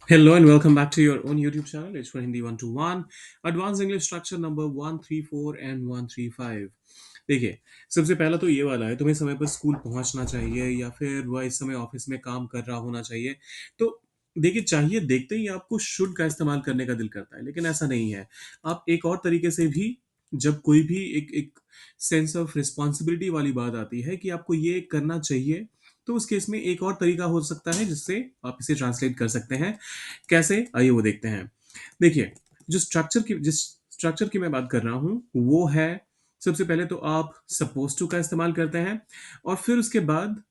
Hello and welcome back to your own YouTube channel. It's for Hindi 121, Advanced English Structure number 134 and 135. देखिए, सबसे पहला तो ये वाला है, तुम्हें समय पर स्कूल पहुंचना चाहिए या फिर वह इस समय ऑफिस में काम कर रहा होना चाहिए। तो देखिए, चाहिए देखते ही आपको शुड का इस्तेमाल करने का दिल करता है, लेकिन ऐसा नहीं है। आप एक और तरीके से भी, जब कोई भी एक एक सेंस ऑफ रिस्पॉन्सिबिलिटी वाली बात आती है कि आपको ये करना चाहिए, तो उस केस में एक और तरीका हो सकता है जिससे आप इसे ट्रांसलेट कर सकते हैं। कैसे? आइए वो देखते हैं। देखिए, जिस स्ट्रक्चर की मैं बात कर रहा हूँ, वो है, सबसे पहले तो आप सपोज़ टू का इस्तेमाल करते हैं और फिर उसके बाद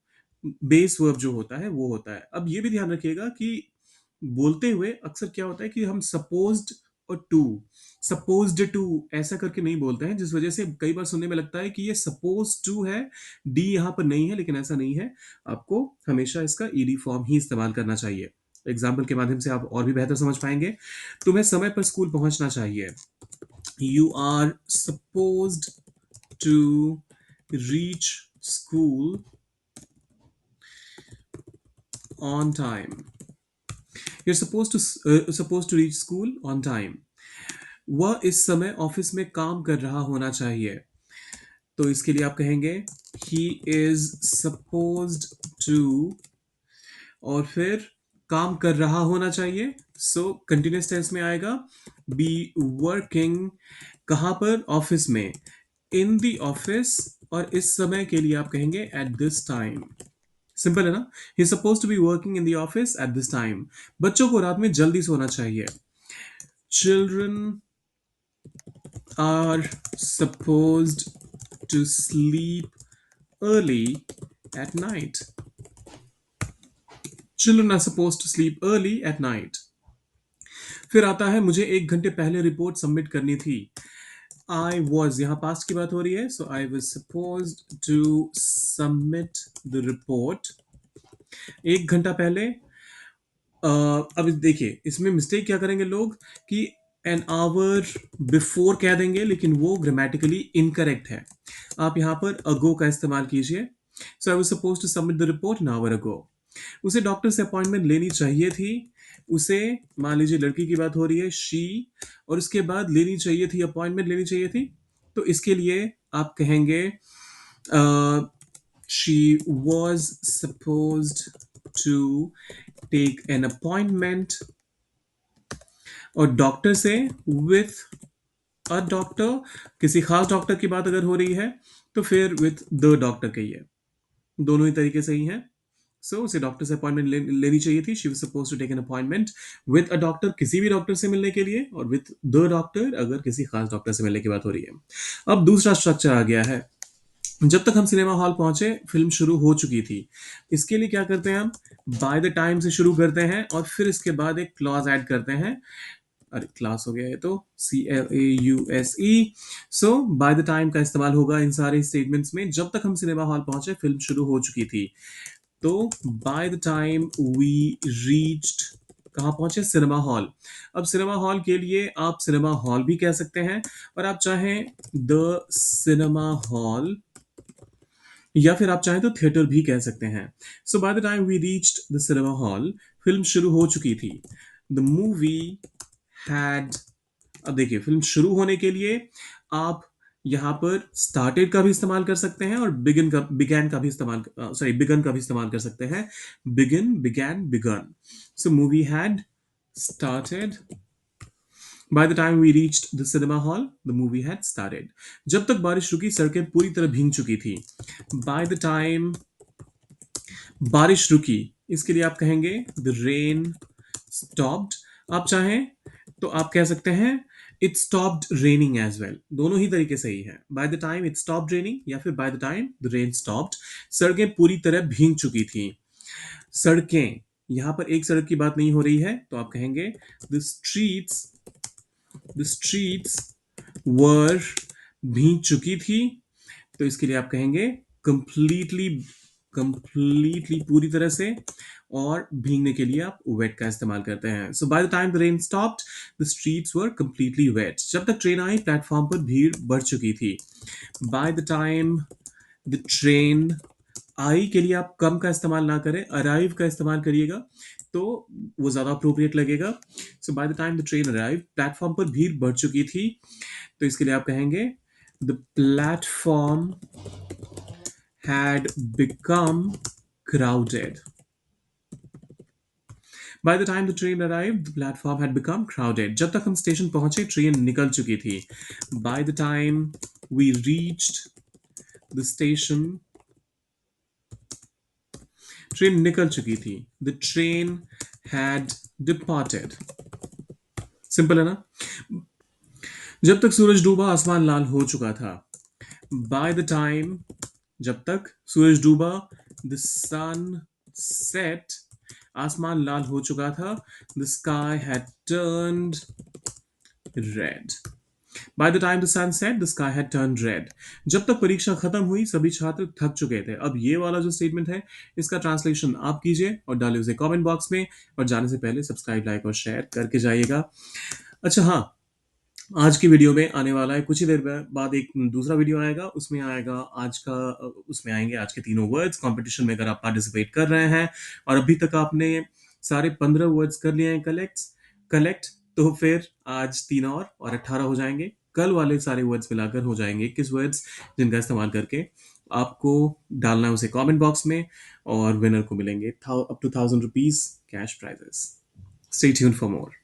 बेस वर्ब जो होता है, वो होता है। अब ये भी ध्यान रखिएगा कि बोलते हुए अक्सर क्या होता है कि हम सपोज्ड टू ऐसा करके नहीं बोलते हैं, जिस वजह से कई बार सुनने में लगता है कि ये सपोज टू है, डी यहाँ पर नहीं है, लेकिन ऐसा नहीं है। आपको हमेशा इसका ईडी फॉर्म ही इस्तेमाल करना चाहिए। एग्जाम्पल के माध्यम से आप और भी बेहतर समझ पाएंगे। तुम्हें समय पर स्कूल पहुंचना चाहिए। You are supposed to reach school on time. You're supposed to reach school on time. वह इस समय ऑफिस में काम कर रहा होना चाहिए। तो इसके लिए आप कहेंगे he is supposed to, और फिर काम कर रहा होना चाहिए, सो कंटिन्यूस टेंस में आएगा बी वर्किंग। कहाँ पर? ऑफिस में। इन द ऑफिस, और इस समय के लिए आप कहेंगे एट दिस टाइम। सिंपल है ना? He suppose to be working in the office at this time. बच्चों को रात में जल्दी सोना चाहिए। Children are supposed to sleep early at night. Children are supposed to sleep early at night. फिर आता है, मुझे 1 घंटे पहले रिपोर्ट सबमिट करनी थी। आई वॉज, यहाँ पास्ट की बात हो रही है, so I was suppose to submit the report 1 घंटा पहले। अब देखिए, इसमें मिस्टेक क्या करेंगे लोग कि एन आवर बिफोर कह देंगे, लेकिन वो ग्रामेटिकली इनकरेक्ट है। आप यहाँ पर अगो का इस्तेमाल कीजिए। So I was suppose to submit the report an hour ago. उसे डॉक्टर से अपॉइंटमेंट लेनी चाहिए थी। उसे, मान लीजिए लड़की की बात हो रही है, शी, और उसके बाद लेनी चाहिए थी, अपॉइंटमेंट लेनी चाहिए थी। तो इसके लिए आप कहेंगे she was supposed to take an appointment, और डॉक्टर से विथ अ डॉक्टर। किसी खास डॉक्टर की बात अगर हो रही है तो फिर विथ द डॉक्टर कहिए। दोनों ही तरीके सही हैं। सो उसे डॉक्टर से अपॉइंटमेंट लेनी चाहिए थी। She was suppose to take an appointment with a doctor, किसी भी डॉक्टर से मिलने के लिए, और विथ द डॉक्टर अगर किसी खास डॉक्टर से मिलने की बात हो रही है। अब दूसरा स्ट्रक्चर आ गया है। जब तक हम सिनेमा हॉल पहुंचे फिल्म शुरू हो चुकी थी। इसके लिए क्या करते हैं हम? बाय द टाइम से शुरू करते हैं और फिर इसके बाद एक क्लॉज ऐड करते हैं। अरे क्लास हो गया है, तो CLAUSE। So by the time का इस्तेमाल होगा इन सारे स्टेटमेंट्स में। जब तक हम सिनेमा हॉल पहुंचे फिल्म शुरू हो चुकी थी। तो by the time we reached, कहाँ पहुंचे? Cinema hall. अब सिनेमा हॉल के लिए आप सिनेमा हॉल भी कह सकते हैं, और आप चाहें द सिनेमा हॉल, या फिर आप चाहें तो थिएटर भी कह सकते हैं। So by the time we reached the cinema hall, film शुरू हो चुकी थी। द मूवी हैड, अब देखिए, फिल्म शुरू होने के लिए आप यहाँ पर स्टार्टेड का भी इस्तेमाल कर सकते हैं और बिगन का भी इस्तेमाल, सॉरी, बिगन का भी इस्तेमाल कर सकते हैं। Begin, began, begun. So movie had started. By the time we reached the cinema hall the movie had started. जब तक बारिश रुकी सड़कें पूरी तरह भीग चुकी थी। बाय द टाइम बारिश रुकी, इसके लिए आप कहेंगे द रेन स्टॉप्ड। आप चाहें तो आप कह सकते हैं it stopped raining as well. दोनों ही तरीके सही है, by the time it stopped raining या फिर by the time the rain stopped. सड़कें पूरी तरह भीग चुकी थी। सड़कें, यहां पर एक सड़क की बात नहीं हो रही है, तो आप कहेंगे द स्ट्रीट्स, द स्ट्रीट्स वर, भीग चुकी थी। तो इसके लिए आप कहेंगे कंप्लीटली, कंप्लीटली पूरी तरह से, और भीगने के लिए आप वेट का इस्तेमाल करते हैं। So by the time the rain stopped the streets were completely wet. जब तक ट्रेन आई प्लेटफॉर्म पर भीड़ बढ़ चुकी थी। By the time the train आई के लिए आप कम का इस्तेमाल ना करें, अराइव का इस्तेमाल करिएगा। तो वो ज़्यादा अप्रोप्रिएट लगेगा. So by the time the train arrive, platform पर भीड़ बढ़ चुकी थी. तो इसके लिए आप कहेंगे the platform had become crowded. By the time the train arrived, the platform had become crowded. जब तक हम स्टेशन पहुंचे ट्रेन निकल चुकी थी. By the time we reached the station, train निकल चुकी थी. The train had departed. Simple है ना. जब तक सूरज डूबा आसमान लाल हो चुका था. By the time, जब तक सूरज डूबा, the sun set, आसमान लाल हो चुका था. The sky had turned red. By the time the sun set, the sky had turned red. जब तक परीक्षा खत्म हुई सभी छात्र थक चुके थे. अब ये वाला जो स्टेटमेंट है इसका ट्रांसलेशन आप कीजिए और डालिए उसे कमेंट बॉक्स में. और जाने से पहले सब्सक्राइब, लाइक और शेयर करके जाइएगा. अच्छा हाँ, आज की वीडियो में आने वाला है कुछ ही देर बाद एक दूसरा वीडियो आएगा. उसमें आएगा आज का, उसमें आएंगे आज के तीनों वर्ड्स. कंपटीशन में अगर आप पार्टिसिपेट कर रहे हैं और अभी तक आपने सारे 15 वर्ड्स कर लिए हैं कलेक्ट, तो फिर आज 3 और 18 हो जाएंगे. कल वाले सारे वर्ड्स मिलाकर हो जाएंगे 21 वर्ड्स, जिनका इस्तेमाल करके आपको डालना है उसे कमेंट बॉक्स में. और विनर को मिलेंगे up to 1000 rupees cash prizes. Stay tuned for more.